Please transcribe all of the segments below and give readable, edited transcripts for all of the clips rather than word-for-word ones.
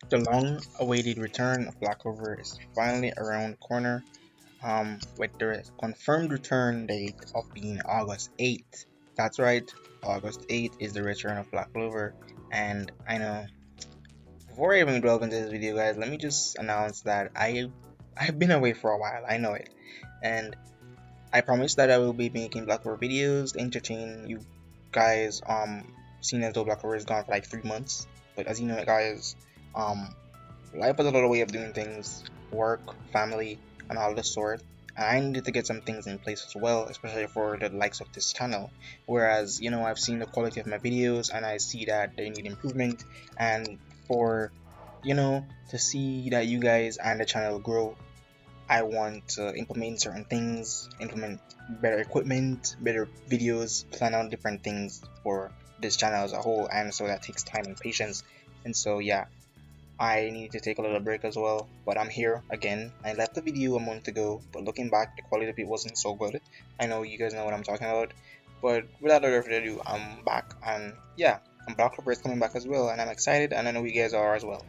The long-awaited return of Blackclover is finally around the corner, with the confirmed return date of being August 8th. That's right, August 8th is the return of Blackclover, and I know. Before I even delve into this video, guys, let me just announce that I've been away for a while. I know it, and I promise that I will be making Blackclover videos to entertain you guys. Seeing as though Blackclover is gone for like 3 months, but as you know, guys, um, life has a lot of way of doing things, work, family, and all the sort. And I needed to get some things in place as well, especially for the likes of this channel. Whereas, I've seen the quality of my videos and I see that they need improvement. And for, to see that you guys and the channel grow, I want to implement certain things, implement better equipment, better videos, plan out different things for this channel as a whole. And so that takes time and patience. And so, yeah, I need to take a little break as well, but I'm here again. I left the video a month ago, but looking back, the quality of it wasn't so good. I know you guys know what I'm talking about, but without further ado, I'm back, and yeah, and Black Clover is coming back as well, and I'm excited, and I know you guys are as well.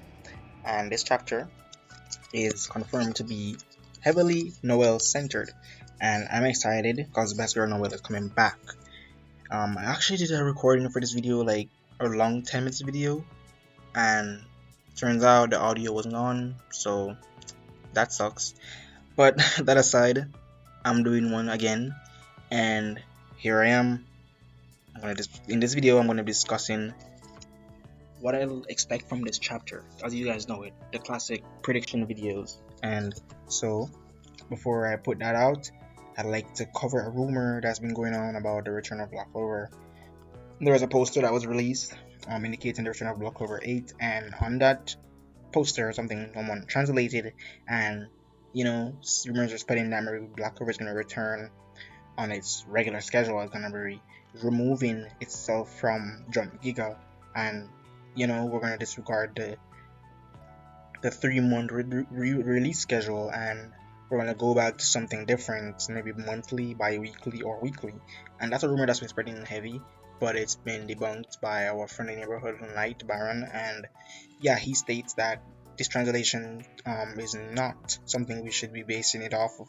And this chapter is confirmed to be heavily Noelle centered, and I'm excited because Best Girl Noelle is coming back. I actually did a recording for this video, like a long 10 minutes video, and turns out the audio wasn't on, so that sucks. But that aside, I'm doing one again, and here I am. In this video, I'm gonna be discussing what I'll expect from this chapter. As you guys know it, the classic prediction videos. And so, before I put that out, I'd like to cover a rumor that's been going on about the return of Black Clover. There was a poster that was released indicating the return of Black Clover 8, and on that poster or something, someone translated, and rumors are spreading that maybe Black Clover is going to return on its regular schedule. It's going to be removing itself from Jump Giga, and we're going to disregard the 3 month release schedule, and we're going to go back to something different, maybe monthly, bi-weekly, or weekly. And that's a rumor that's been spreading heavy, but it's been debunked by our friendly neighborhood Light Baron, and yeah, he states that this translation is not something we should be basing it off of,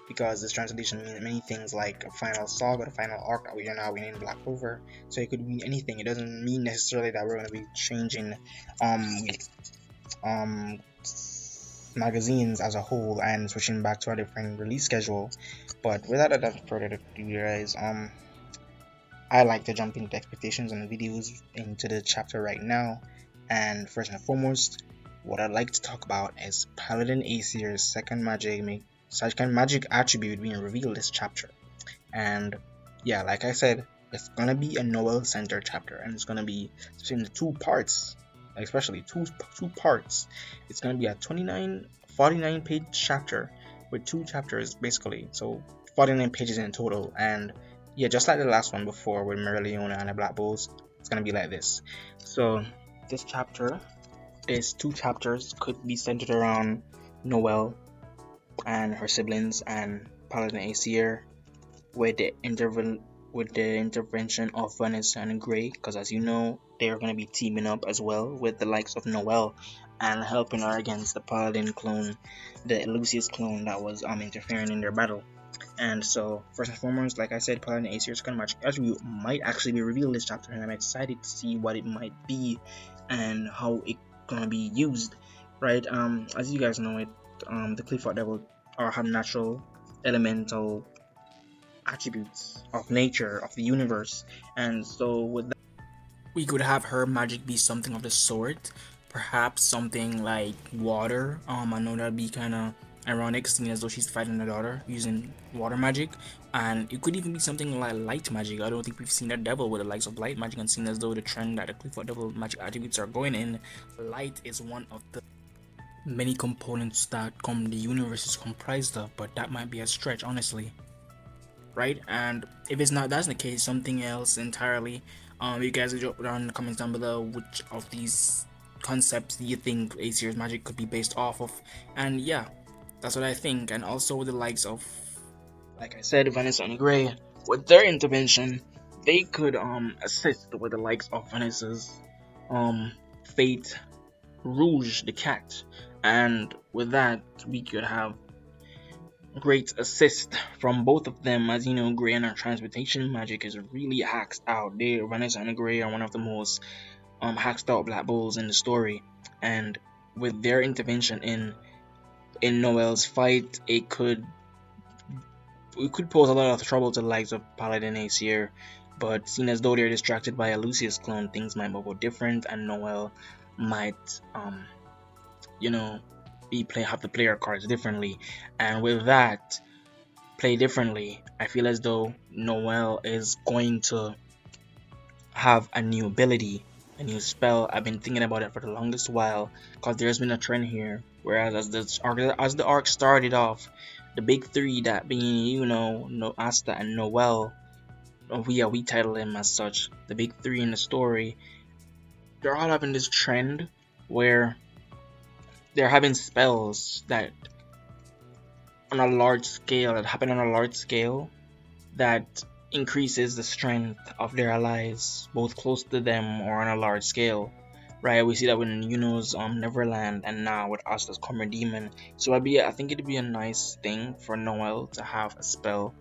because this translation means many things, like a final saga, the final arc that we are now in Black Clover. So it could mean anything. It doesn't mean necessarily that we're going to be changing um magazines as a whole and switching back to a different release schedule. But without further ado, guys, I like to jump into expectations and videos into the chapter right now. And first and foremost, what I'd like to talk about is Paladin Aesir's second magic attribute being revealed this chapter. And yeah, like I said, it's gonna be a Noelle center chapter, and it's gonna be in the two parts, especially two parts. It's gonna be a 49 page chapter with two chapters basically, so 49 pages in total. And yeah, just like the last one before with Merleona and the Black Bulls, it's gonna be like this. So this chapter, these two chapters could be centered around Noelle and her siblings and Paladin Aesir, with the intervention of Vanessa and Gray, because as you know, they're going to be teaming up as well with the likes of Noelle and helping her against the Paladin clone, the Lucius clone that was interfering in their battle. And so, first and foremost, like I said, Paladin Aesir's second magic attribute might actually be revealed this chapter, and I'm excited to see what it might be and how it gonna be used. Right? As you guys know it, the Clifford Devil are have natural elemental attributes of nature, of the universe, and so with that, we could have her magic be something of the sort, perhaps something like water. I know that'd be kind of ironic, seeing as though she's fighting her daughter using water magic, and it could even be something like light magic. I don't think we've seen that devil with the likes of light magic, and seeing as though the trend that the Clifford Devil magic attributes are going in, light is one of the many components that the universe is comprised of, but that might be a stretch, honestly. Right? And if it's not, that's the case, something else entirely. You guys can drop down in the comments down below which of these concepts do you think Aesir's magic could be based off of. And yeah, that's what I think. And also with the likes of, like I said, Vanessa and Gray, with their intervention, they could assist with the likes of Vanessa's fate Rouge the cat, and with that we could have great assist from both of them. As you know, Grey and her transmutation magic is really hacked out. Vanessa and Grey are one of the most hacked out Black Bulls in the story, and with their intervention in Noelle's fight, it could pose a lot of trouble to the likes of Paladin Ace here. But seeing as though they're distracted by a Lucius clone, things might go different, and Noelle might you know have to play her cards differently. And with that, play differently, I feel as though Noelle is going to have a new ability, a new spell. I've been thinking about it for the longest while, because there's been a trend here. Whereas as the arc started off, the big three, that being no Asta and Noelle, we title them as such, the big three in the story, they're all having this trend where they're having spells that happen on a large scale, that increases the strength of their allies, both close to them or on a large scale. Right, we see that with Yuno's Neverland, and now with Asta's Comer Demon. So I think it'd be a nice thing for Noelle to have a spell,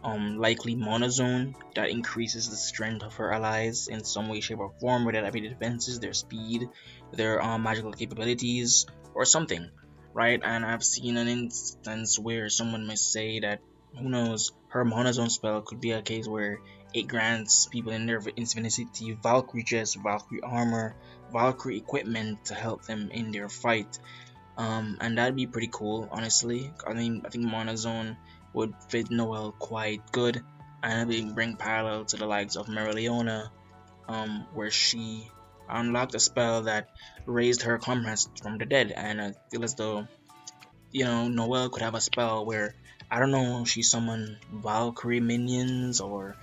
likely Monozone, that increases the strength of her allies in some way, shape, or form, whether that be the defenses, their speed, their magical capabilities, or something, right? And I've seen an instance where someone might say that, who knows, her Monozone spell could be a case where it grants people in their vicinity Valkyrie chest, Valkyrie armor, Valkyrie equipment to help them in their fight. And that'd be pretty cool, honestly. I think Monozone would fit Noelle quite good, and it'd bring parallel to the likes of Mereoleona, where she unlocked a spell that raised her comrades from the dead. And I feel as though, Noelle could have a spell where, I don't know, she summon Valkyrie minions, or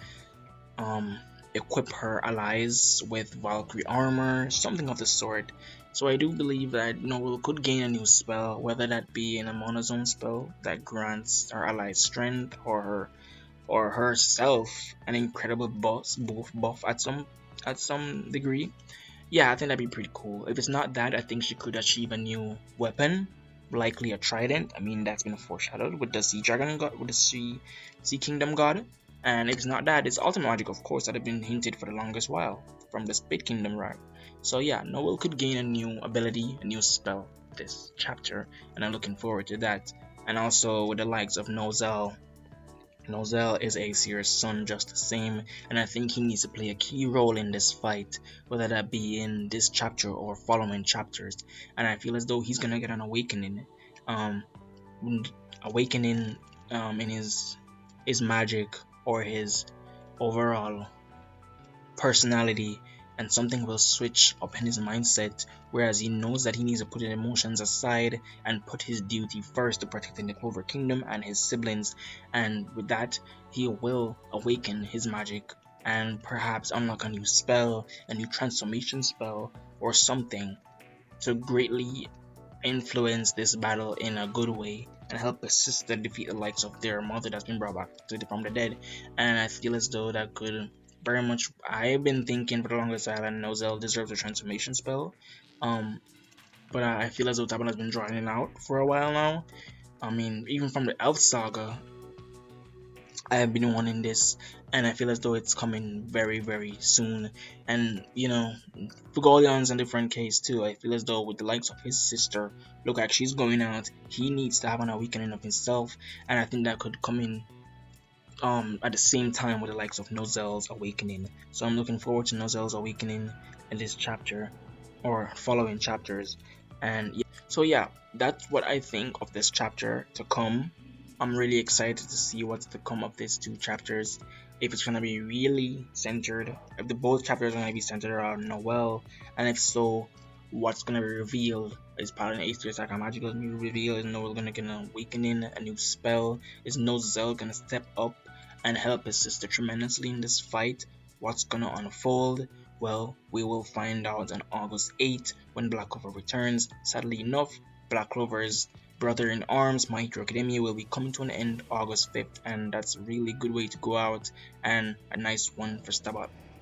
equip her allies with Valkyrie armor, something of the sort. So I do believe that Noelle could gain a new spell, whether that be in a monozone spell that grants her allies strength, or herself an incredible buff at some degree. Yeah, I think that'd be pretty cool. If it's not that, I think she could achieve a new weapon, likely a trident. I mean, that's been foreshadowed with the Sea Dragon God, with the Sea Kingdom God. And if it's not that, it's Ultimate Magic, of course, that have been hinted for the longest while from the Spade Kingdom, right? So yeah, Noelle could gain a new ability, a new spell this chapter, and I'm looking forward to that. And also with the likes of Noelle. Noelle is Aesir's son just the same, and I think he needs to play a key role in this fight, whether that be in this chapter or following chapters. And I feel as though he's gonna get an awakening, um, awakening in his magic, or his overall personality, and something will switch up in his mindset, whereas he knows that he needs to put his emotions aside and put his duty first to protecting the Clover Kingdom and his siblings. And with that, he will awaken his magic and perhaps unlock a new spell, a new transformation spell, or something to greatly influence this battle in a good way and help his sister defeat the likes of their mother that's been brought back from the dead. And I feel as though that could very much, I've been thinking for the longest time that Noelle deserves a transformation spell, but I feel as though Tabon has been drawing it out for a while now. I mean, even from the Elf Saga, I have been wanting this, and I feel as though it's coming very, very soon. And for Gordion's a different case too. I feel as though with the likes of his sister, look like she's going out, he needs to have an awakening of himself, and I think that could come in at the same time with the likes of Noelle's awakening. So I'm looking forward to Noelle's awakening in this chapter or following chapters. And yeah, so yeah, that's what I think of this chapter to come. I'm really excited to see what's to come of these two chapters. If it's gonna be really centered, if the both chapters are gonna be centered around Noelle, and if so, what's gonna be revealed? Is Paladin Ace like a magical new reveal? Is Noelle gonna get an awakening, a new spell? Is Noelle gonna step up and help his sister tremendously in this fight? What's gonna unfold? Well, we will find out on August 8th when Black Clover returns. Sadly enough, Black Clover's brother in arms, My Hero Academia, will be coming to an end August 5th, and that's a really good way to go out, and a nice one for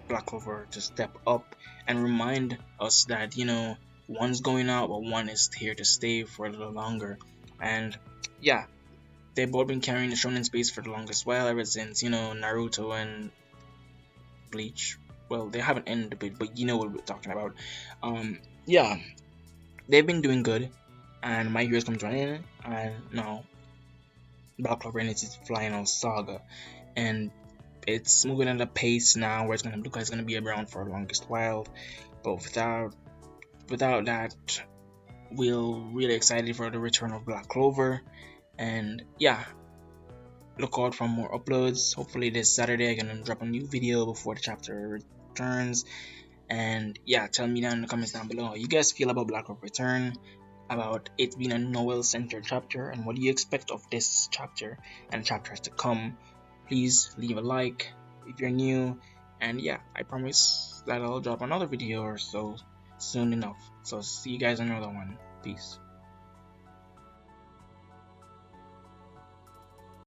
Black Clover to step up and remind us that One's going out, but one is here to stay for a little longer. And yeah, they've both been carrying the shonen space for the longest while, ever since, Naruto and Bleach. Well, they haven't ended a bit, but you know what we're talking about. Yeah, they've been doing good, and My Hero's come to an end, and now blackclover ends its final saga, and it's moving at a pace now where it's gonna look like it's gonna be around for the longest while. But without that, we're really excited for the return of Black Clover, and yeah, look out for more uploads. Hopefully this Saturday I'm gonna drop a new video before the chapter returns. And yeah, tell me down in the comments down below how you guys feel about Black Clover Return, about it being a Noelle centered chapter, and what do you expect of this chapter and chapters to come. Please leave a like if you're new, and yeah, I promise that I'll drop another video or so soon enough. So see you guys in another one. Peace.